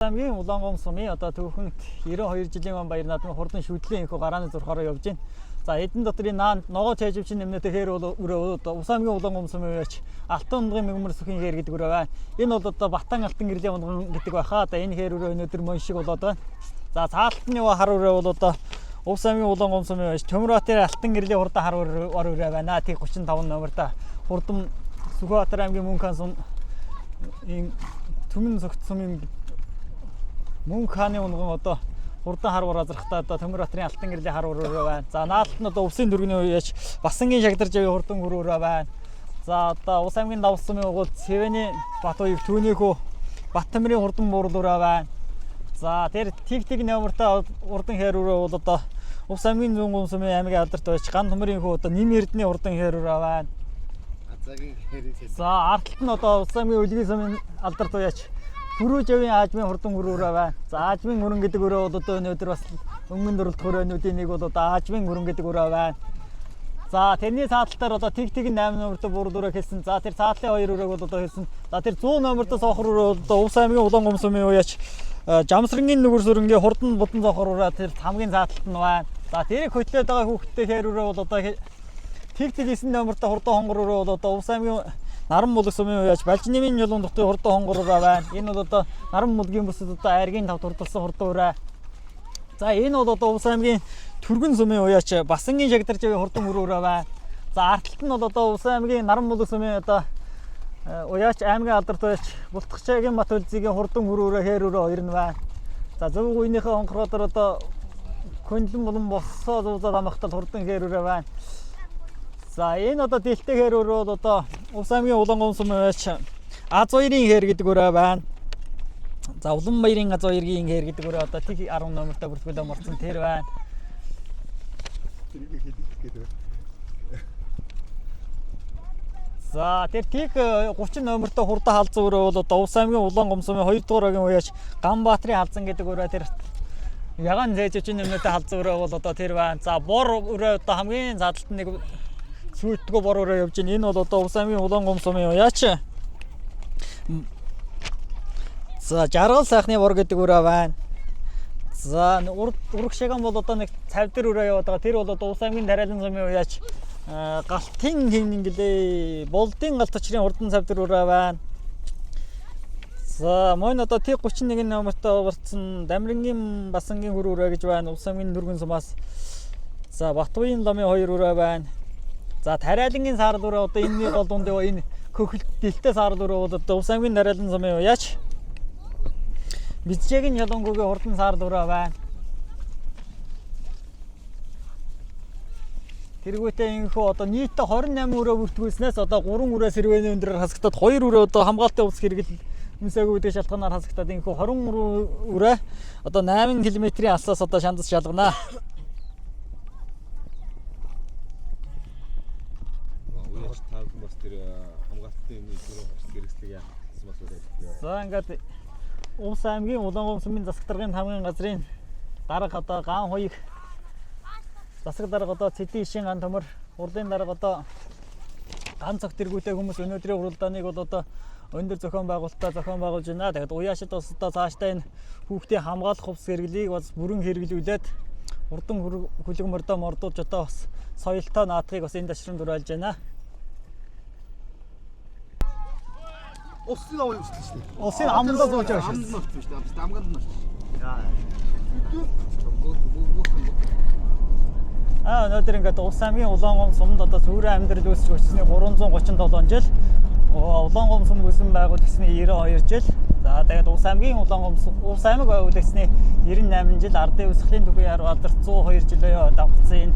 Хамгийн Улаангом сумын одоо түүхэнд 92 жилийн он баяр наадмын хурдан шүтлийн энхүү гарааны зурхаараа явж байна. За эдэн дотрын наанд ногоо цайжвчин нэмнэтэй хээр бол өрөө Усамгийн Улаангом сумын үеч Алтан унгын мэгмэр сүхийн хээр гэдэг өрөө байна. Энэ бол одоо Батан алтан гэрлийн унган гэдэг байхаа. Одоо энэ хээр өрөө өнөөдөр мөн шиг болоод байна. За цаалтны хар өрөө бол одоо Усамгийн Улаангом сумын үеч Төмөрбаатарын алтан гэрлийн хурдан хар өрөө байна. Тэг 35 номертой хурдан Сүхбаатар аймгийн Мөнххан сум энэ түмэн зөвхт сумын Мөнх хааны унган одоо хурдан хар уразрахтаа одоо Төмөрбаатарын алтан гэрлийн хар өрөө байна. За наалт нь одоо Увсын дөргөний үеч Басангийн шагдарж авийн хурдан өрөө байна. За одоо Ус аймгийн Давс сумын угуул Цэвэний Бат уяг түүнийхүү Баттамрын хурдан буурал өрөө байна. За тэр тиг номертой хурдан хээр өрөө бол одоо Ус аймгийн Зүүн сумын аймгийн алдарт байж Ган Төмрийн хүү одоо Нэм Эрдэнэ хурдан хээр өрөө байна. За артлт нь одоо Ус аймгийн Үлгийн сумын алдарт байж Бүрүүжавийн аажмын хурдан өрөө байна. За аажмын өрөн гэдэг өрөө бол одоо өнөөдөр бас өмнө дөрөлт хөрөөнүүдийн нэг бол одоо аажмын өрөн гэдэг өрөө байна. За тэрний цааталтаар одоо тэг 8 номертой буурал өрөө хэлсэн. За тэр цаатлын 2 өрөөг бол одоо хэлсэн. За тэр 100 номертой сохор өрөө одоо Ус аймгийн Улаангом сумын үеч Жамсрангийн нүгэр сүрэнгийн хурдан будан сохор өрөө тэр хамгийн цааталт нь байна. За тэрийг хөтлөөд байгаа хүүхдтэй хээр өрөө бол одоо тэг 9 номертой хурдан хонгор өрөө бол одоо Ус аймгийн Наран мулаг сумын үеч Балжинымын жолон дотны хурдан хонгор өрөө байна. Энэ бол одоо Наран мулгийн бүсэд одоо айргийн тав турдалсан хурдан өрөө. За энэ бол одоо Ус аймгийн Түргэн сумын үеч Басангийн шагдарж авийн хурдан өрөө байна. За артлт нь бол одоо Ус аймгийн Наран мулаг сумын одоо үеч аймгийн алдарт байж Бултгачаагийн Бат үлзигийн хурдан өрөө хээр өрөө хоёр нь байна. За зөв үеийнхээ хонхруудаар одоо Хөндлөн болон боссоо зузаад амхтал хурдан хээр өрөө байна. За энэ одоо дэлтэй хээр өрөө бол одоо Ус аймгийн Улаангом сумын үеч Аз хоёрын хээр гэдэг өрөө байна. За Уланбаярын Аз хоёрын хээр гэдэг өрөө одоо тэг 10 номертой бүртгүүлээ морцсон тэр байна. За тэр тэг 30 номертой хурдан халзан өрөө бол одоо Ус аймгийн Улаангом сумын 2 дугаар огийн үеч Ганбаатарын халзан гэдэг өрөө тэр Яган зээжчин нэмнэтэй халзан өрөө бол одоо тэр байна. За бор өрөө одоо хамгийн задлалт нэг сүйтгэв бор өрөө явж байна. Энэ бол одоо Ус аймгийн Улаангом сумын үеч. За Жаргал сайхны бор гэдэг өрөө байна. За ураг шаган бол одоо нэг цавдар өрөө яваад байгаа. Тэр бол одоо Ус аймгийн Дарайлан сумын үеч Галтын хэмнэн гэлээ Болдын галт очрын хурдан цавдар өрөө байна. За мөн одоо тэг 31 номертой уурсан Дамрангийн Басангийн хөр өрөө гэж байна. Ус аймгийн Нүргэн сумаас. За Батбаян ламын 2 өрөө байна. За Тариалангийн саарл өрөө одоо энэний гол дунд энэ хөхөлт дэлтэй саарл өрөө бол одоо Ус аймгийн Дарайлан сумын үеч Бизжээгийн Ялангугийн хурдан саарл өрөө байна. Тэргүүтээ энэхүү одоо нийтдээ 28 өрөө бүртгүүлснээс одоо 3 өрөө сэрвэний өндрөөр хасагтаад 2 өрөө одоо хамгаалалтын ус хэрэгэл Мүсээгүү гэдэг шалтгаанаар хасагтаад энэхүү 20 өрөө одоо 8 км-ийн алсаас одоо шандас шалгана. За ингээд Ус аймгийн Улаангом сумын засаг даргын хамгийн газрын дарга одоо Ган хоёрыг засаг дарга одоо Цэдийн ишин Ган Төмөр урдын дарга одоо Ган цогт тэргүүтэй хүмүүс өнөөдрийн уралдааныг бол одоо өндөр зохион байгуулалтаа зохион байгуулж байна. Тэгээд уяашид бас одоо цаашдаа энэ хүүхдийн хамгаалах хувьс хэрэглийг бас бүрэн хэрэглүүлээд урдан хүлэгмөрдөө мордуулж одоо бас соёлтой наадахыг бас энэ ташранд уриалж байна. Усын аваа юу шүү дээ. Усын амандаа зууж байгаа шүү. Аманд норч шүү дээ. Амганд норч. Өнөөдөр ингээд Ус аймгийн Улаангом сумд одоо сүүрэн амьдрал үүсч өссөний 337 жил. Улаангом сум үүсэн байгуул гэсний 92 жил. За тэгээд Ус аймгийн Ус аймаг байгуул гэсний 98 жил. Ардын үсглийн түүхийн харь алдарт 102 жилийн давхцсан энэ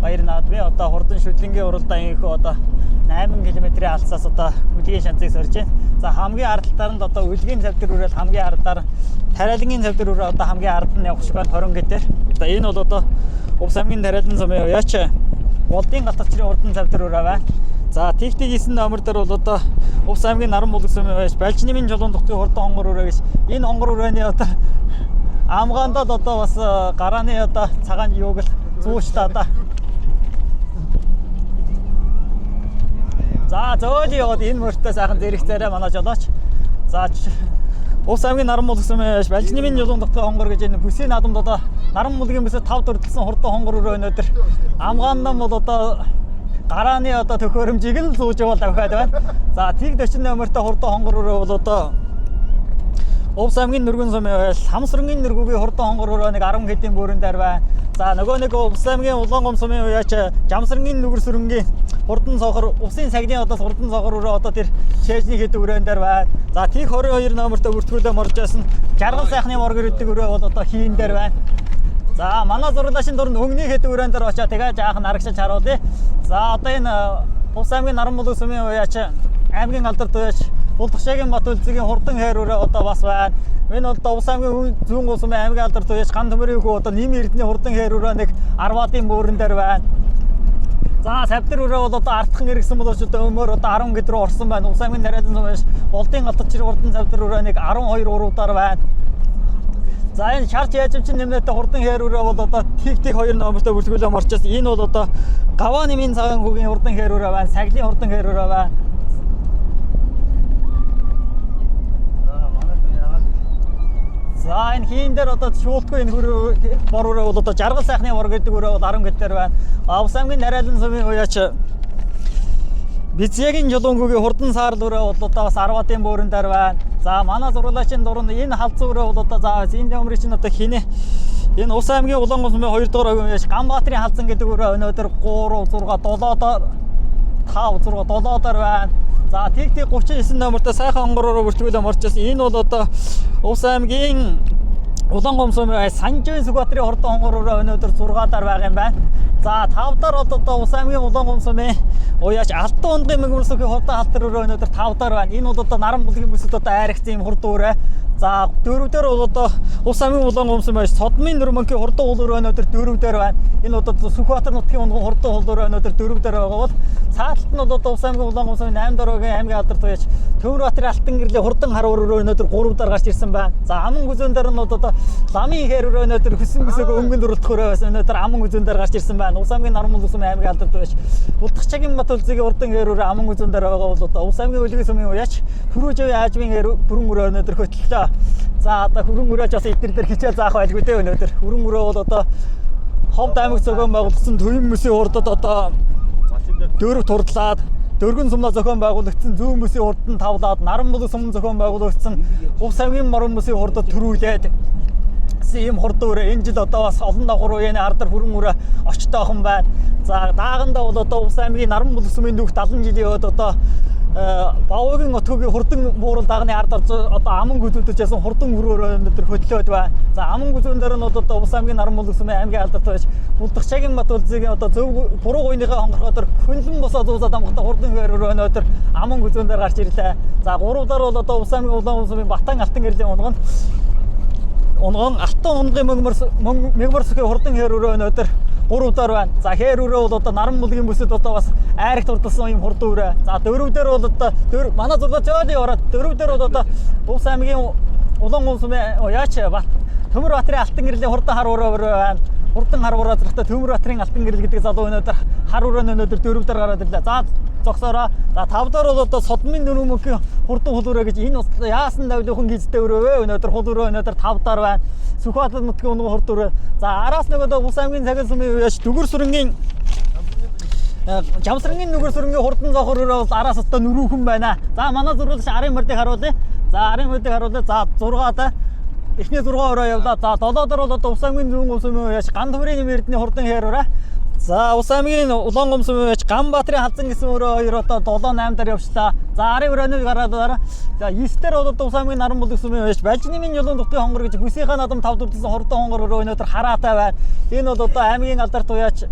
баяр наадмын одоо хурдан шүтлэнгийн уралдаан ийхүү одоо 8 км-ийн алсаас одоо үлгийн шанцыг сорж байна. За хамгийн ардлаар нь одоо үлгийн цавдар өрөөл хамгийн ардаар Тариалангийн цавдар өрөө одоо хамгийн ард нь явах шиг байна 20 г-дээр. Одоо энэ бол одоо Ус аймгийн Дарайлан сумын үеч Болдын галт очрын хурдан цавдар өрөө байна. За тэг 9 номер дээр бол одоо Ус аймгийн Наран мулаг сумын үеч Балжинымын жолон дотны хурдан хонгор өрөө гэж энэ хонгор өрөөний одоо амгаандад одоо бас гарааны одоо цагаан юуг л зүүчтэй одоо. За зөөлий яваад энэ мөртөө сайхан зэрэг царай манай жолооч. За Улс аймгийн наран мул гэсэн байж Балжнымын Юлуун дотор хонгор гэж энэ бүсийн наадамд одоо наран мулгийн бүсээ 5 дөрөлдсөн хурдан хонгор өрөө өнөөдөр амгаан бол одоо гарааны одоо төхөөрөмжийг л зүүж явал давхаад байна. За тийг 40 номертой хурдан хонгор өрөө бол одоо Улс аймгийн нэргэн сумын байл Хамсрангийн нэргүүгийн хурдан хонгор өрөө нэг 10 хэдийн бүрэн дээр байна. За нөгөө нэг Улс аймгийн Улаангом сумын уяач Жамсрангийн нүгэр сүрэнгийн хурдан цохор усын цагны одоо хурдан цохор өрөө одоо тэр чэжний хэд өрөөнд дээр байна. За тийг 22 номертой бүртгүүлээ моржсэн жаргал сайхны моргор гэдэг өрөө бол одоо хийн дээр байна. За манай зурлаашин дуранд өнгөний хэд өрөөнд дээр очоо тэгээ жаахан арагшиж харуулъя. За одоо энэ Улс аймгийн наран мул сумын уяач аймгийн алдарт уяач Булдагшаагийн Бат үлзгийн хурдан хайр өрөө одоо бас байна. Энэ одоо Улс аймгийн зүүн улсын аймгийн алдарт уяач Ган төмөрийн хүү одоо Ним эрдэнэ хурдан хайр өрөө нэг 10-ийн бүрэн дээр байна. За савдэр өрөө бол одоо артхан иргсэн бол одоо өмөр одоо 10 гэд рүү орсон байна. Улс аймгийн нарийн сумын болдын галтчир хурдан савдэр өрөө нэг 12 уруудаар байна. За энэ шарч яажимчин нэмнэтэй хурдан хайр өрөө бол одоо тик 2 номертой бүртгүүлээ морчээс энэ бол одоо Гаваа нэмийн цагаан хүүгийн хурдан хайр өрөө байна. Саглын хурдан хайр өрөө байна. За энэ хийн дээр одоо шуултгүй энэ бор өрөө бол одоо жаргал сайхны бор гэдэг өрөө бол 10 гэдээр байна. Улс аймгийн Нарайлан сумын уяач Бицягийн Жолонгогийн хурдан саарл өрөө бол одоо бас 10-ийн бүрэн дээр байна. За манай зурлаачийн дуранд энэ халдсан өрөө бол одоо за энэ номерын чинь одоо хийнэ. Энэ Улс аймгийн Улаангом сумын 2 дугаар уяач Ганбаатарын халдсан гэдэг өрөө өнөөдөр 3 6 7-оор 5 6 7-оор байна. За тиг 39 номертой сайхан хонгороор бүртгүүлээ морчээс энэ бол одоо Улс аймгийн Улаангом сумын Санжийн Сүхбаатарын хурдан хонгор өрөө өнөөдөр 6-аар байгаа юм байна. За 5-аар одоо Улс аймгийн Улаангом сумын уяач Алтан ундгийн мэгмэрсөгийн хурдан халтар өрөө өнөөдөр 5-аар байна. Энэ бол одоо наран булгийн бүсэд одоо айрагцсан юм хурдан өрөө. За 4-дээр бол одоо Улс аймгийн Улаангом сумын Содмын Нөрмөнгийн хурдан уул өрөө өнөөдөр 4-дээр байна. Энэ одоо Сүхбаатар нутгийн унган хурдан уул өрөө өнөөдөр 4-дээр байгаа бол цааталт нь бол одоо Улс аймгийн Улаангом сумын 8 дараагийн аймгийн алдарт уяач Төмөрбаатарын Алтан гэрлийн хурдан хар өрөө өнөөдөр 3-даар гарч ирсэн байна. За аман гүзэн дээр нь одоо ламын хэр өрөө өнөөдөр хөсөн бүсээг өнгөнд өрөлдөх өрөө байсан. Өнөөдөр аман гүзэн дээр гарч ирсэн байна. Улс аймгийн наран мул сумын аймгийн алдарт уяач Булдагшаагийн Бат үлзгийн хурдан хэр өрөө аман гүзэн дээр байгаа бол одоо Улс аймгийн Үлгийн сумын уяач Хүрүүжийн аажмын бүрэн өрөө өнөөдөр хөтлөлөө. За одоо хүрэн өрөөж бас эдгээр дээр хичээл заах байлгүй дээ өнөөдөр. Хүрэн өрөө бол одоо Ховд аймаг зохион байгуулагдсан төвийн мөсийн хурдад одоо дөрөв турдлаад дөргөн сумнаа зохион байгуулагдсан зүүн мөсийн хурдан тавлаад наран мул сумын зохион байгуулагдсан Улс аймгийн морон мөсийн хурдад төрүүлээд ийм хурдан өрөө энэ жил одоо бас олон давхар үеийн ардар хүрэн өрөө очтойхон байна. За даагандаа бол одоо Улс аймгийн наран мул сумын дүүх 70 жилийн өд одоо Баогийн отгогийн хурдан буурал дагны ард одоо аман гүзүүдэж ясан хурдан өрөөрөө өнөдөр хөтлөөд байна. За аман гүзүүн дээр нь одоо Улс аймгийн наран мул сумын аймгийн алдарт байж Булдагшаагийн Бат үлзгийн одоо зөв буруу гуйныхаа хонгорхоор хөнлөн босоо зуусаад амгахта хурдан өрөөрөө өнөдөр аман гүзүүн дээр гарч ирлээ. За 3-даар бол одоо Улс аймгийн Улаангом сумын Батан Алтан гэрлийн унган Алтан ундгийн мэгмэрсөгийн хурдан хэр өрөө өнөдөр 3-даар байна. За хэр өрөө бол одоо наран мулгийн бүсэд одоо бас айрагт урдсан юм хурдан өрөө. За 4-дээр бол одоо манай зураг зөөлий ороод 4-дээр бол одоо Улс аймгийн Улаангом сумын уяач Төмөрбаатарын Алтан гэрлийн хурдан хар өрөө байна. Хурдан хар өрөө зэрэгтэй Төмөрбаатарын Алтан гэрэл гэдэг залуу өнөөдөр хар өрөө өнөөдөр 4-даар гараад ирлээ. За зогсоороо. За 5-даар бол одоо Содмын Нөрмөнгийн хурдан хул өрөө гэж энэ яасан давлуухан гизтэй өрөө вэ? Өнөөдөр хул өрөө өнөөдөр 5-даар байна. Сүхбаатар нутгийн унган хурдан өрөө. За араас нэг одоо Улс аймгийн Цагаан сумын уяач Дүгэр сүрэнгийн Жамсрангийн нүгэр сүрэнгийн хурдан зохор өрөө бол араас одоо нөрүүхэн байна. За манай зурвал арын мордыг харуулъя. За арын мордыг харуулъя. За 6-аа эхний 6 өрөө явлаа. За 7-доор бол одоо Улс аймгийн зүүн сумын уяач Ган төмөрийн эрдэнэ хурдан хэр өрөө. За Улс аймгийн Улаангом сумын уяач Ганбаатарын халдсан гэсэн өрөө 2 одоо 7-8-даар явчлаа. За арын өрөөнийг гараад дараа. За 9-дэр бол одоо Улс аймгийн наран мул сумын уяач Балжнымын Юлуун дотор хонгор гэж бүсийнхаа надам 5 дурдсан хурдан хонгор өрөө өнөөдөр хараатай байна. Энэ бол одоо аймгийн алдарт уяач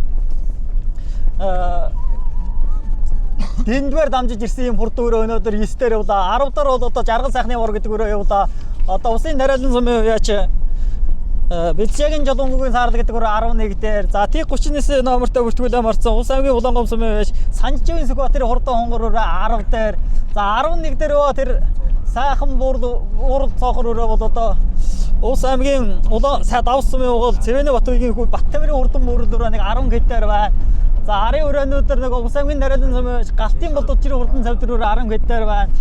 Дэндвэр дамжиж ирсэн юм хурдан өрөө өнөөдөр 9-дэр явлаа. 10-даар бол одоо жаргал сайхны бор гэдэг өрөө явлаа. Одоо Улсын Нарайлан сумын уяач Бицягийн Жолонгогийн саарл гэдэг өрөө 11-дэр. За тийг 39 номертой бүртгүүлээ марцсан Улс аймгийн Улаангом сумын уяач Санжийн Сүхбаатарын хурдан хонгор өрөө 10-дэр. За 11-дэр тэр сайхан буурал цоохор өрөө бол одоо Улс аймгийн давс сумын угал Цэвэнэ Батбагийн хүү Баттамирын хурдан буурал өрөө нэг 10 гэдээр байна. За арын өрөөнүүдэр нэг Улс аймгийн Нарайлан сумын Галтын болдод чирийн хурдан цавдар өрөө 10 гэдээр байна.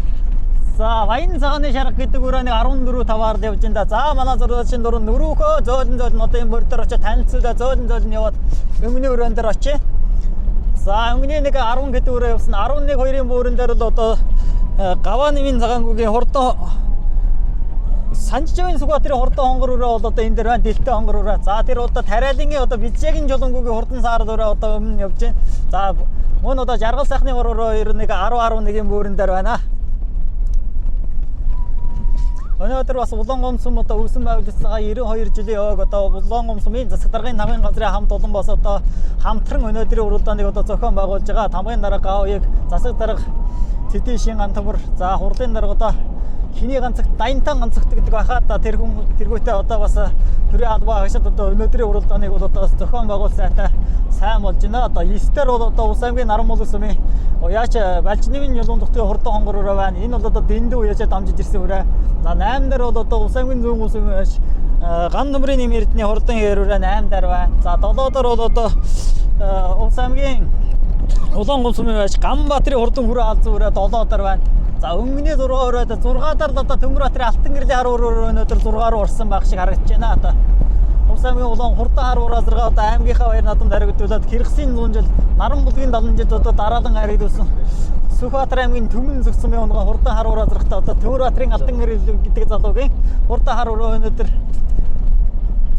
За Баян цагааны шарга гэдэг өрөө нэг 14-5-аар явж байна да. За манай зургийн дөрөв нөрөөхөө зөөлөн одоо энэ бүр дээр очиж танилцуулаа зөөлөн яваад өмнө өрөөн дээр очие. За өмнө нэг 10 гэдэг өрөө явсан. 11-2-ын буурын дээр л одоо Гаванымын цагаангүйгийн хурдан Санживын Сүхбаатарын хурдан хонгор өрөө бол одоо энэ дээр байна. Дэлтэй хонгор өрөө. За тэр одоо Тариалангийн одоо Бижээгийн жолонгүйгийн хурдан саар өрөө одоо өмнө явж байна. За мөн одоо Жаргал сайхны өрөө 91-11-ийн буурын дээр байна. Өнөөдөр бас Улаангомсум одоо үүсэн байгууллагаа 92 жилийн өг одоо Улаангомсумын засаг даргын намын газрын хамт олон бас одоо хамтран өнөөдрийн уралдааныг одоо зохион байгуулж байгаа. Тамгын дарга Гаавыг засаг дарга Цэдийн шин антамөр за хурлын дарга одоо хиний ганцагт Даянтан ганцагт гэдэг байхад тэр хүн тэргүүтээ одоо бас төрийн албаа хашаад одоо өнөөдрийн уралдааныг бол одоо зохион байгуулсантай сайн болж байна. Одоо 9-дэр бол одоо Улс аймгийн Наран Мулган сумын яач Балжнымын Юлуун дутгийн хурдан хонгор өрөө байна. Энэ бол одоо дэндүү уяачаа дамжиж ирсэн өрөө. За 8-дэр бол одоо Улс аймгийн зүүн гүн сумын яач Ган нөмрийн нэм эрдэнэ хурдан хэр өрөө 8-дэр байна. За 7-дэр бол одоо Улс аймгийн Улаангом сумын яач Ганбаатарын хурдан хүрээ алзан өрөө 7-дэр байна. За өмнөний 6 өрөөд 6-даар л одоо Төмөрбаатарын Алтан гэрлийн хар өрөө өнөөдөр 6 руу орсон байх шиг харагдаж байна. Одоо Улс аймгийн Улаан хурдан хар ураазарга одоо аймгийнхаа баяр наадам даригдуулаад Хэрэгсийн 100 жил Наран Булгийн 70 жил одоо дараалан харигдуулсан Сүхбаатар аймгийн Төмөн зүг сумын унган хурдан хар ураазаргатаа одоо Төмөрбаатарын Алтан гэрэл гэдэг залуугийн хурдан хар өрөө өнөөдөр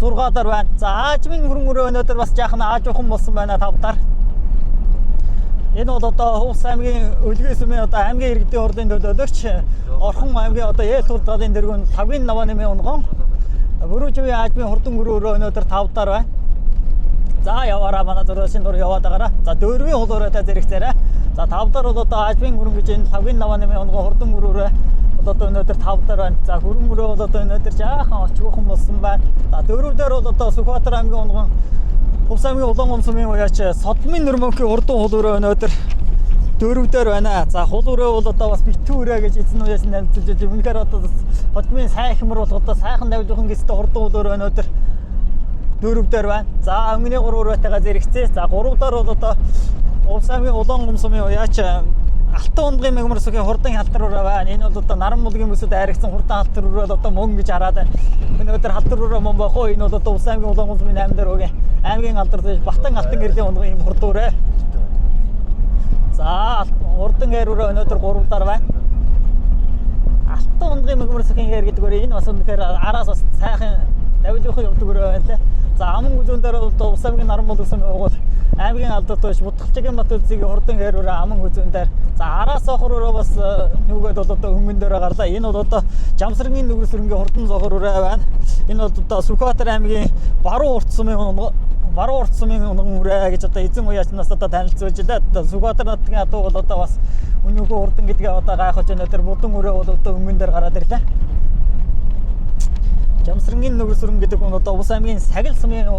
6-даар байна. За Аажмын хөрөн өрөө өнөөдөр бас жаахан аажуухан болсон байна 5-даар. Энэ бол одоо Улс аймгийн Өлгөө сумын одоо аймгийн иргэдийн хурлын төлөөлөгч Орхон аймгийн одоо Ээл турдгалын дэргүүн 5-8 унган Бүрүүжийн Аажмын хурдан өрөө өнөөдөр 5-даар байна. За яваараа манай зургийн дур яваад байгаараа. За 4-ийн хул өрөөтэй зэрэгцээрээ. За 5-даар бол одоо Аажмын хөрөн гэж энэ 5-8 унган хурдан өрөө одоо өнөөдөр 5-даар байна. За хөрөн өрөө бол одоо өнөөдөр жаахан очгоохон болсон байна. За 4-дээр бол одоо Сүхбаатар аймгийн унган Улс аймгийн Улаангом сумын уяач Содмын Нөрмөнхийн хурдан хул өрөө өнөөдөр 4-дээр байна. За хул өрөө бол одоо бас битүү өрөө гэж эзэн уяас нэмэлтүүлж байгаа. Үнэхээр одоо хотмын сайхмар бол одоо сайхан давжуухан гэстэй хурдан хул өрөө өнөөдөр 4-дээр байна. За өмнөний 3 өрөөтэйгээ зэрэгцээ. За 3-даар бол одоо Улс аймгийн Улаангом сумын уяач Алтан ундгийн мэгмар сүхийн хурдан халтар өрөө байна. Энэ бол одоо Наран Булгийн бүсэд айрагсан хурдан халтар өрөө одоо мөн гэж хараад байна. Өнөөдөр халтар өрөө мөн байх уу? Энэ бол одоо Улс аймгийн Улаангом сумын 8-дэр өгийн аймгийн алдар Батан Алтан гэрлийн ундгийн юм хурдан өрөө. За хурдан гэр өрөө өнөөдөр 3-даар байна. Алтан ундгийн мэгмар сүхийн гэр гэдэг өрөө энэ бас үнэхээр араас бас сайхан давилуухан явдаг өрөө байна лээ. За аман үзүүн дээр бол Улс аймгийн Наран Мулган сумын угуул аймгийн алдарт биш Будгалчгийн Батүлцгийн хурдан гэр өрөө аман үзүүн дээр. За араас сохор өрөө бас нүгэд бол одоо хөнгөн дээр гарлаа. Энэ бол одоо Жамсрангийн нүгэр сүрэнгийн хурдан сохор өрөө байна. Энэ бол одоо Сүхбаатар аймгийн Баруун урт сумын унган өрөө гэж одоо эзэн уяачнаас одоо танилцуулж илаа. Одоо Сүхбаатар нутгийн адуу бол одоо бас өнөөхөө хурдан гэдгээ одоо гайхаж өнөөдөр будан өрөө бол одоо хөнгөн дээр гараад ирлээ. Жамсрангийн нүгэр сүрэн гэдэг нь одоо Улс аймгийн Сагил сумын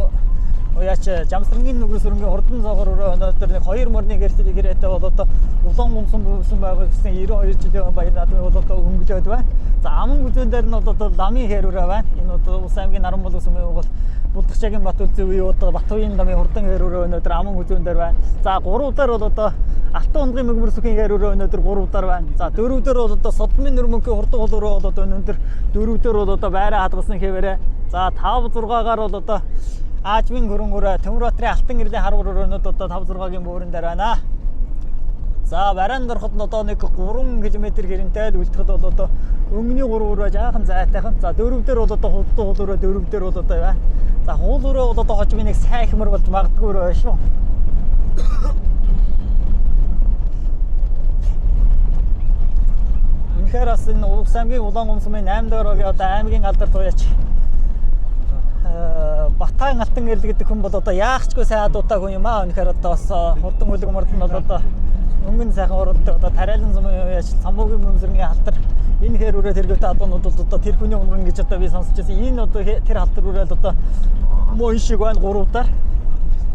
уяач Жамсрангийн нүгэр сүрэнгийн хурдан сохор өрөө өнөөдөр нэг 2 мөрний гэрээтэй бол одоо Улаангомсум бүсэн байгуулсан 92 жилийн баяр наадмын бол одоо өнгөлөөд байна. За аман үзүүн дээр нь одоо ламын хэр өрөө байна. Энэ одоо Улс аймгийн Наран Мулган сумын бол Будгалчгийн Батүлцгийн үе одоо Батуйн ламын хурдан хэр өрөө өнөөдөр аман үзүүн дээр байна. За 3-даар бол одоо Алтан ундгийн мэгмар сүхийн хэр өрөө өнөөдөр 3-даар байна. За 4-дээр бол одоо Содмын Нөрмөнхийн хурдан хул өрөө бол одоо өнөөдөр 4-дээр бол одоо байраа хадгалсан хэвээрээ. За 5-6-гаар бол одоо Аажмын хөрөн өрөө Төмөрбаатарын Алтан гэрлийн хар өрөөнүүд одоо 5-6-гийн буурын дээр байна. За бараан дорход нь одоо нэг 3 км хэрэнтэй л үлдэхэд бол одоо өмнөний 3 өрөө жаахан зайтайхан. За 4-дээр бол одоо хурдан хул өрөө 4-дээр бол одоо байна. За хул өрөө бол одоо хожим нэг сайхмар болж магадгүй өрөө шүү. Үнэхээр бас энэ Улс аймгийн Улаангом сумын 8-дэр өгийн одоо аймгийн алдарт уяач Батан Алтан гэрэл гэдэг хүн бол одоо яахчгүй сайн адуутай хүн юм аа. Үнэхээр одоо бас хурдан хөлөг мөрд нь бол одоо өнгөн сайхан уралдаг одоо Тариалан сумын уяач Самбуугийн мөмсөргийн халтар энэ хэр өрөө тэргүүтэй адуунууд бол одоо тэр хүний унган гэж одоо би сонсч байсан. Энэ одоо тэр халтар өрөөл одоо мөн шиг байна 3-даар.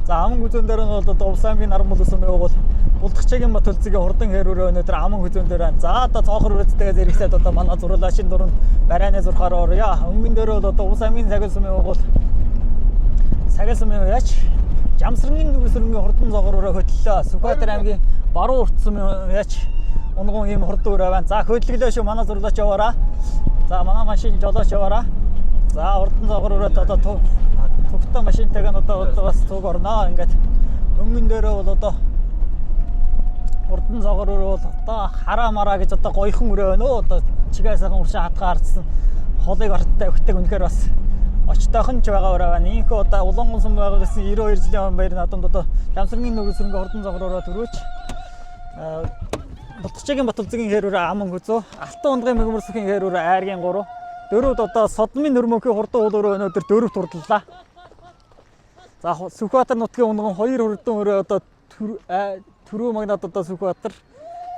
За аман үзүүн дээр нь бол одоо Улс аймгийн Наран Мулган сумын бол Будгалчгийн Батүлцгийн хурдан хэр өрөө өнөөдөр аман үзүүн дээр байна. За одоо цоохор өрөөцтэйгээ зэрэгсээд одоо манай зурлаашин дуранд барайны зурхаар орё. Өнгөн дээр бол одоо Улс аймгийн Сагил сумын бол Сагил сумын уяач Жамсрангийн нүгэр сүрэнгийн хурдан сохор өрөө хөтлөлөө. Сүхбаатар аймгийн Баруун урт сумын уяач унгон ийм хурдан өрөө байна. За хөдөлгөлөө шүү манай зурлаач яваараа. За манай машин жолооч яваараа. За хурдан загвар өрөөд одоо тугтай машинтайгаа одоо бас цуг орноо. Ингээд өнгөн дээрээ бол одоо хурдан загвар өрөө бол одоо хараа мараа гэж одоо гоёхон өрөө байна уу. Одоо чигээ сайхан уршаа хатгаа харцсан холыг орттой өгтөг үнэхээр бас очтойхон ч байгаа өрөө байна. Ийхүү одоо улаан гонсон байгаа гэсэн 92 жилийн баяр наадамд одоо Жамсаргийн нүгсрэнгээ хурдан загвар өрөө төрөөч. Бутгачгийн Батулзгийн хэрүүрээ аман хүзөө, Алтан ундгын мэгмөрсөхийн хэрүүрээ айргийн 3, дөрөвд одоо Содмын нөрмөнхийн хурдан уул өрөө өнөөдөр дөрөвт хурлалаа. За Сүхбаатар нутгийн унган 2 хурдан өрөө одоо Түрүү магнат одоо Сүхбаатар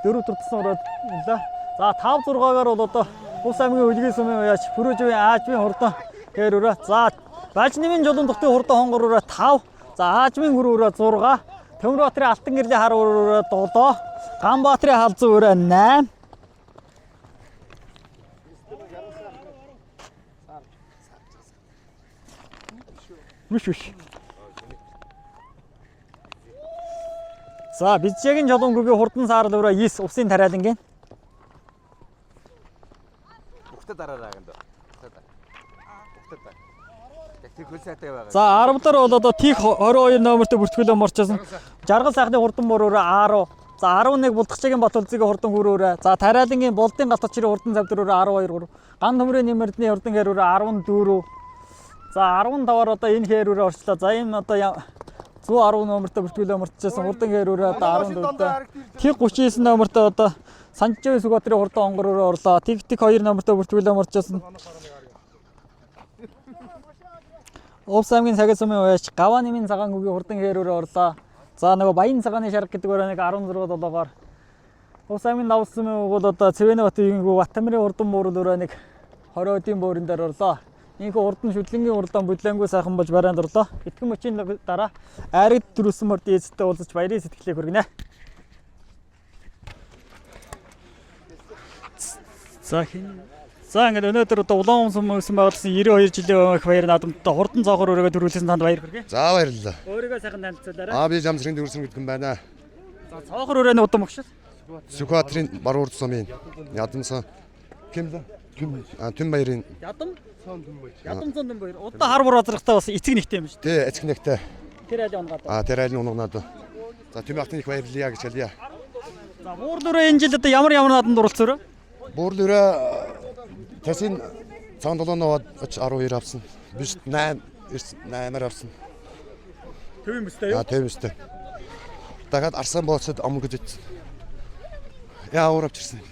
дөрөвт хурдсан өрөө үлээ. За 5 6-гаар бол одоо Улс аймгийн үлгийн сумын уяач Пүрүүжийн Аажмын хурдан хэрүүрээ. За Баажнымын жолон духтын хурдан хонгор өрөө 5, за Аажмын хүрүүрээ 6, Төмөрбаатарын Алтан гэрлийн хар өрөө 7, Ганбаатарын халзуу өрөө 8. Мөш. За Бижжээгийн жолонгөгийн хурдан саарл өрөө 9 усын тариалангийн. Бүгд дараараа гэнэ. Тэг хөл сайтай байгаа. За 10-дар бол одоо Тих 22 номертой бүртгүүлээ морчсон. Жаргал сайхны хурдан мөр өрөө 10. За 11 Булдгачгийн Батулзгийн хурдан хүрөөрэ. За Тариалангийн Болдын Галточрын хурдан завдрөөрэ 12 3. Ган төмрийн нэмэрдний хурдан хэрүүрэ 14. За 15-аар одоо энэ хэрүүрэ орчлоо. За энэ одоо 110 номертой бүртгүүлээ морчсон хурдан хэрүүрэ одоо 14. Тих 39 номертой одоо Санживын Сүхбаатарын хурдан хонгор өрөө орлоо. Тих 2 номертой бүртгүүлээ морчсон. Улс аймгийн цагаан сумын уяач Гаванымын цагаан гүгийн хурдан хэрүүрээ орлоо. За нөгөө Баян цагааны шарга гэдэг өрөөнийг 16 долоогоор Улс аймгийн давс сумын бол одоо Цэвэнэбатын Батамрын хурдан буурал өрөөнийг 20 өдийн буурын дээр орлоо. Ийхүү хурдан шүтлэнгийн хурдан бүдлээнгүй сайхан болж барайнд орлоо. Итгэн мөчийн дараа айраг төрүүлсэн мөр дээдстэй уулзаж баярын сэтгэлээ хүргэнэ. За ингээд өнөөдөр одоо улаан сум мөсөн байгуулсан 92 жилийн баяр наадамд хурдан цоохор өрөөгөө төрүүлсэн танд баяр хүргэе. За баярлалаа. Өөрийгөө сайхан танилцуулаарай. Би Жамсрын дүүрсэн гэдэг юм байна. За цоохор өрөөний удам багш. Сүхбаатарын Баруурд сумын ядамсан Түн баярын Ядамсан баяр. Удаа хар буруу зарахтаа бас эцэг нэгтэй юм шүү. Тий, эцэг нэгтэй. Тэр айлын унгаад. Тэр айлын унгнаад. За Түн ахтын их баярлалаа гэж хэлье. За буур дөрөө энэ жил одоо ямар наадамд оролцоороо? Буур дөрөө Тэсийн цагаан долооноо 12 авсан. Биш 8 авсан. Төвийн өстэй юу? Төвийн өстэй. Дахиад арсан бооцод ам гэж хэлсэн. Яа уурав чирсэн.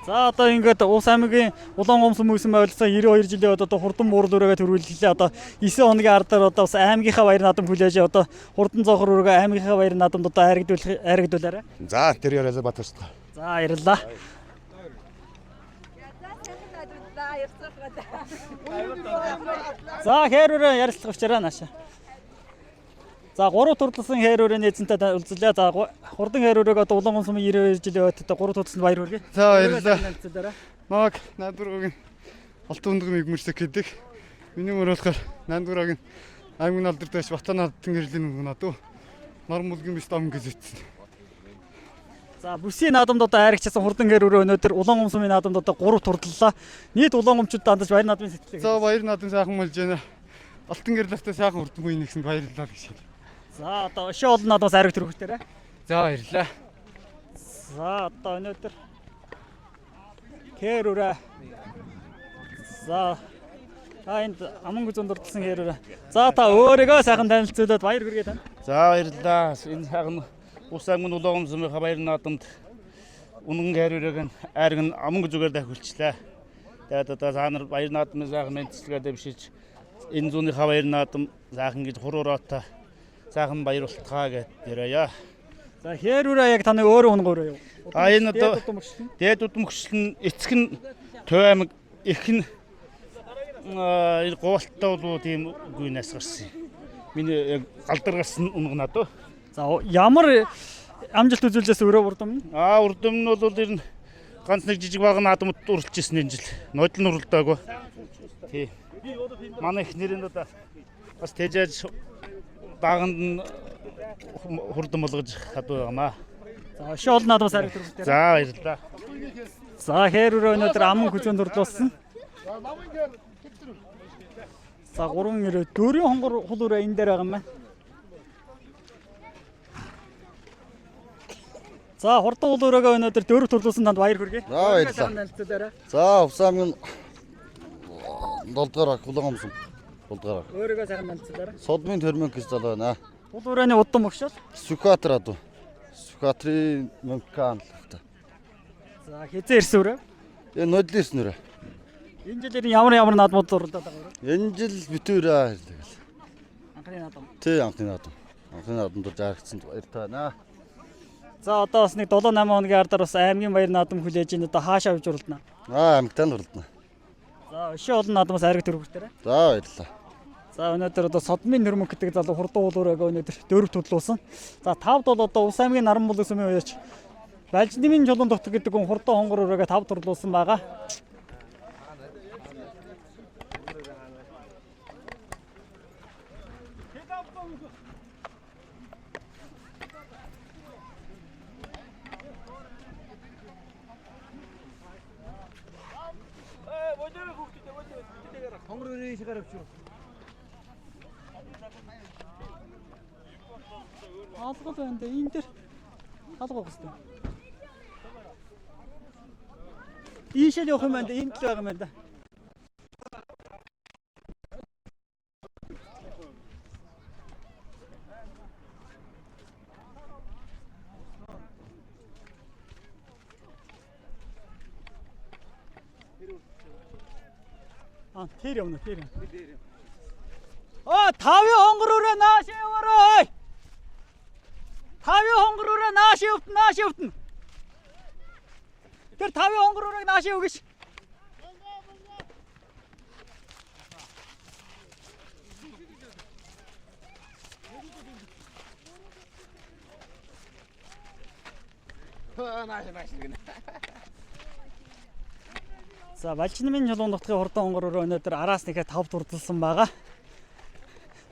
За одоо ингээд Улс аймгийн улаан гомсон мөсөн байгуулсан 92 жилийн одоо хурдан буурал өрөөгөө төрүүллээ. Одоо 9 хоногийн ардаар одоо бас аймгийнхаа баяр наадам хүлээж одоо хурдан цоохор өрөөгөө аймгийнхаа баяр наадамд одоо хайрагдуулаарай. За тэр яриалаа батарчлаа. За баярлалаа. За хэрүүрээ ярилцлага авчираа нааша. За 3 турласан хэрүүрээ нээзэнтэй үлзлээ. За хурдан хэрүүрийг одоо улаан гомсон 92 жилийн үед одоо 3 турласанд баяр хүргэе. За баярлалаа. Маг наадваргийн Алтан ундгын мэгмөрсөг гэдэг. Миний мөр болохоор наадваргийн аймгийн алдартай Батан Алтан гэрлийн нүгнаад уу. Нормулгийн бис дам гэж хэлсэн. За бүсийн наадамд одоо айрагчсан хурдан хэрүүрээ өнөөдөр улаан гомсомын наадамд одоо 3 турлалаа. Нийт улаан гомчууд дандаж баяр наадмын сэтгэлээ. За баяр наадам сайхан болж байна. Алтан гэрлэлтээ сайхан хурдан буй нэгсэн баярлалаа гэж хэлээ. За одоо өшөө олон наадмаас айраг төрөхтөрөө. За баярлалаа. За одоо өнөөдөр хэрүүрээ. За энд аман гүзэн дурдсан хэрүүрээ. За та өөрийгөө сайхан танилцуулаад баяр хүргэе тань. За баярлалаа. Энэ сайхан Улс аймгийн улаан гомсомын баяр наадамд унган хэрүүрийг айраг аман гүзүүгээр дахиулчлаа. Тэгээд одоо цаанаар баяр наадмын сайхан мэдчилгээ дэвшиж энэ зүүнийхээ баяр наадам сайхан гэж хуруураата сайхан баяр болтгоо гэд ярая. За хэрүүрээ яг таны өөрөө унгороо юу? Энэ одоо дээд удмөгшил нь эцэг нь Төв аймаг их нь гуйлттай болов тийм гүйнээс гарсан. Миний галдар гарсан унгнаад уу. За ямар амжилт үзүүлжээс өрөө урдам нь? Урдам нь бол ер нь ганц нэг жижиг баг наадамд уралж ирсэн энэ жил. Нодлон уралдаагүй. Тий. Манай их нэрэн одоо бас тэжээж баганд нь хурдан болгож хадуу байгаамаа. За өшөө олон наадмаас ариг төрүүлээ. За баярлалаа. За хэрүүрээ өнөөдөр аман хүзүүнд дурлуулсан. За 3-4 хонгор хулуураа энэ дээр байгаа юм байна. За хурдан хулуураагаа өнөөдөр 4 төрлөөсөн танд баяр хүргэе. За баярлалаа. За Увсамгийн 7 дугаар хулгамсан. 7 дугаар. Өөрийгөө сайхан танилцуулаарай. Содмын төрмөн гэж залуу байна. Хулуураны удам өгшөл. Сүхбаатар адуу. Сүхбаатарын мөнгөн л та. За хизээ ирсүүрээ. Энэ нодлис нүрэ. Энэ жилийн ямар наадмууд дурлаад байгаа вэ? Энэ жил битүүрээ тэгэл. Анхны наадам. Тий анхны наадам. Анхны наадамд жаагцсан баяртай байна. За одоо бас нэг 7-8 хоногийн ардаар бас аймгийн баяр наадам хүлээж ин одоо хаашаа авч уралдана. Аймагтаа нь уралдана. За өшөө олон наадмаас ариг төрүүлээрэй. За баярлалаа. За өнөөдөр одоо Содмын нөрмөг гэдэг залуу хурдан хулуураагаа өнөөдөр 4 төрлөөсөн. За 5-д бол одоо Ус аймгийн Наран булаг сүмийн уяач Балжнымын чулуун дутаг гэдэг хүн хурдан хонгороогаа 5 төрлөөсөн байгаа. Хонгорын шигээр авчих. Алгал байна да энэ дээр алгах хэвээр. Ийшэл явах юм байна да энд л байгаа юм байна да. Тэр явна тэр. Тавын хонгороо нааш яваарай. Тавын хонгороо нааш явтна. Тэр тавын хонгороог нааш явгиш. За Балжнымын чулуун нутгийн хурдан хонгороо өнөөдөр араас нэхэ 5 турдалсан байгаа.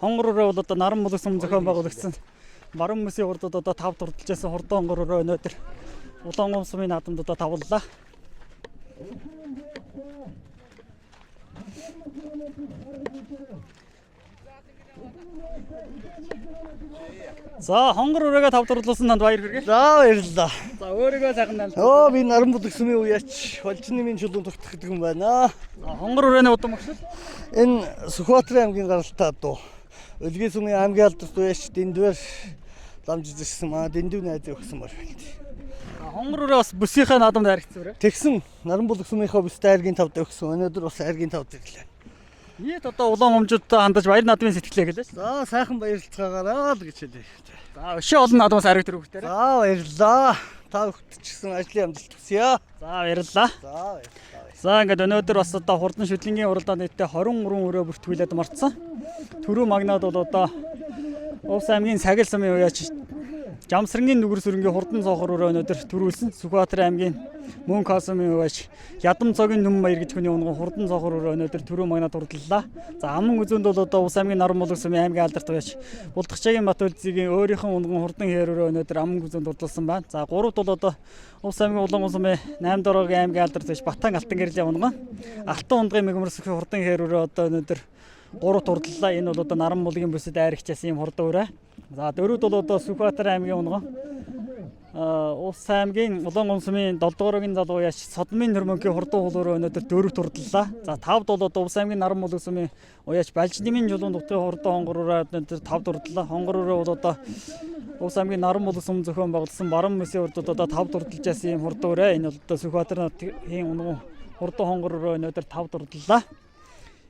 Хонгороо бол одоо Наран булаг сүм зохион байгуулагчсан. Баруун мөсийн урдад одоо 5 турдалж байсан хурдан хонгороо өнөөдөр Улаангом сумын наадамд одоо тавлаа. За хонгороогаа 5 турлуулсан танд баяр хүргэе. За баярлалаа. За өөрийгөө сайхан танилцуулъя. Би Наран булаг сүмийн уяач Балжнымын чулуун дутах гэдэг юм байна. Хонгорооны удам өгшөл. Энэ Сүхбаатарын аймгийн гаралтай дуу. Өлгийн сүмийн аймгийн алдарт уяач Дэндвэр ламжиж ирсэн Дэндв найзыг өгсөн байна. Хонгороо бас бүсийнхаа наадамд харигцвэрэ. Тэгсэн Наран булаг сүмийнхаа бүстэй аймгийн 5-д өгсөн. Өнөөдөр бас аймгийн 5-д ирлээ. Нийт одоо улаан хомжуудтай хандаж баяр наадмын сэтгэлээ гэлээ. За сайхан баярлцгаагаараа л гэж хэлээ. За өшөө олон наадмаас ариг төрөвхтэй. За баярлалаа. Та бүхэнд ч гэсэн ажлын амжилт хүсье. За баярлалаа. За баярлалаа. За ингээд өнөөдөр бас одоо хурдан шүтлэнгийн уралдаанд нийтдээ 23 өрөө бүртгүүлээд марцсан. Түрүү магнад бол одоо Увс аймгийн Сагил сумын уяач Жамсрангийн нүгэр сүрэнгийн хурдан цоохор өрөө өнөөдөр төрүүлсэн. Сүхбаатар аймгийн Мөн Касумын уяач Ядам цогийн Нүм Маяр гэж хүний унган хурдан цоохор өрөө өнөөдөр түрүү магнад уралдлаа. За аман үзүүнд бол одоо Увс аймгийн Наран булаг сүмийн аймгийн алдарт уяач Булдагчаагийн Батөлзигийн өөрийнх нь унган хурдан хээр өрөө өнөөдөр аман үзүүнд уралдсан байна. За гуравт бол одоо Увс аймгийн Улаангом сумын 8 дороогийн аймгийн алдарт уяач Батан Алтан гэрлийн унган Алтан ундгын мэгмэрсхийн хурдан хээр өрөө одоо өнөөдөр 3 турдлаа. Энэ бол одоо Наран булгийн бүсэд айрагчаасан юм хурдан өрөө. За дөрөвд бол одоо Сүхбаатар аймгийн унган Увс аймгийн Улаангом сумын 7 дугаагийн залуу уяач Содмын нөрмөнгийн хурдан хулуураа өнөөдөр 4 турдлаа. За 5-д бол одоо Увс аймгийн Наран булаг сумын уяач Балжнымын чулуун дутгийн хурдан хонгороо өнөөдөр 5 турдлаа. Хонгороо бол одоо Увс аймгийн Наран булаг сүм зохион байгуулсан баруун мөсийн урдад одоо 5 турдалж байсан юм хурдан өрөө. Энэ бол одоо Сүхбаатар нутгийн унган хурдан хонгороо өнөөдөр 5 турдлаа.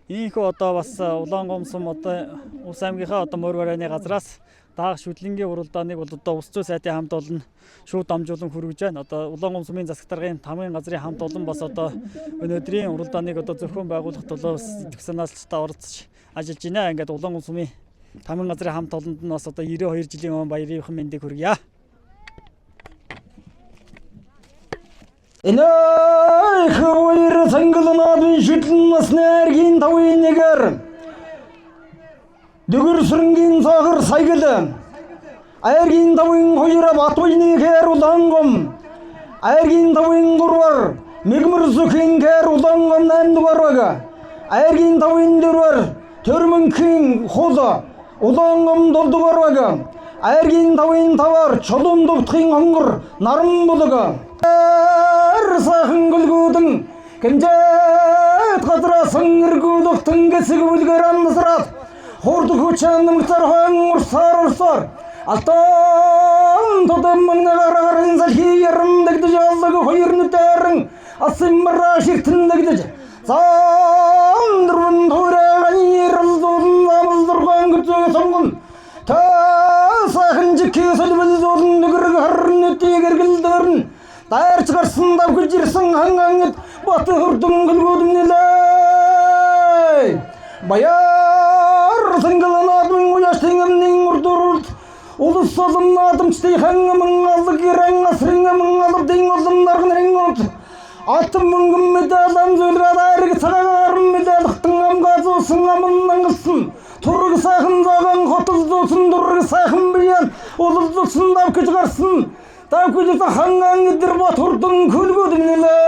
Ийхүү одоо бас Улаангом сум одоо Увс аймгийнхаа одоо морь барааны газраас даах шүтлэнгийн уралдааныг бол одоо Ус зүй сайдын хамт олон шууд дамжуулан хүргэж байна. Одоо Улаангом сумын засаг даргын тамгын газрын хамт олон бас одоо өнөөдрийн уралдааныг одоо зөвхөн байгуулах төлөө идэвх санаалцтай оролцож ажиллаж байна. Ингээд Улаангом сумын тамгын газрын хамт олонд нь бас одоо 92 жилийн өмнө баярын мэндийг хүргье. Энэ хөвөр сангалнаад шүтлэн насны аргийн тавын нэгээр Дүгэр сүрэнгийн цоохор саягл Айргийн тавын хоёроо Батбаяны хэр улаангом. Айргийн тавын гурвар Мигмар Зүхийн хэр улаангом 8 дугаар байгаа. Айргийн тавын дөрвөр Төрмөнхийн хул улаангом 7 дугаар байгаа. Айргийн тавын тавар Чулуун Дувтхын хонгор Наран булга. Сайхан гүлгүүдэн Гэмжэт гадрасан эргүүлэх тэнгисэг үлгэр амнасраад Хурд хүчэн нэмгтэр хон урсаар Алтан тодон мангагарын салхи ярандагдаж аллаг хоёр нүдэрэн Асиммара ширтэндагдаж Зандырван төрэгэн ерэлзуудын замылдырган гүцөг сонгон Сайхан жикки сөлбөлзуудын нүгэрэг харрын нүтийг эргэлдэрэн Дайрч гарсан давгж ирсэн хангангад бат хурдан гүлгүүдэн нэлээ Баяр сэнгэлэнад мэн уяш тэнгэмнэн урдурд Улус олым надымчтай хангамын аллы гэрэн асрын амын алып дэн олым наргын рэнgot Атым мүнгім медалан зөлгад айрығы цагағарым медалықтың амғазусын амын наңғысын Тұрғы сайқын заған қотыз досын тұрғы сайқын білген Олыз досын давкы жығарсын Давкы жыса ханған едір бат ұрдың көлгөдің нелей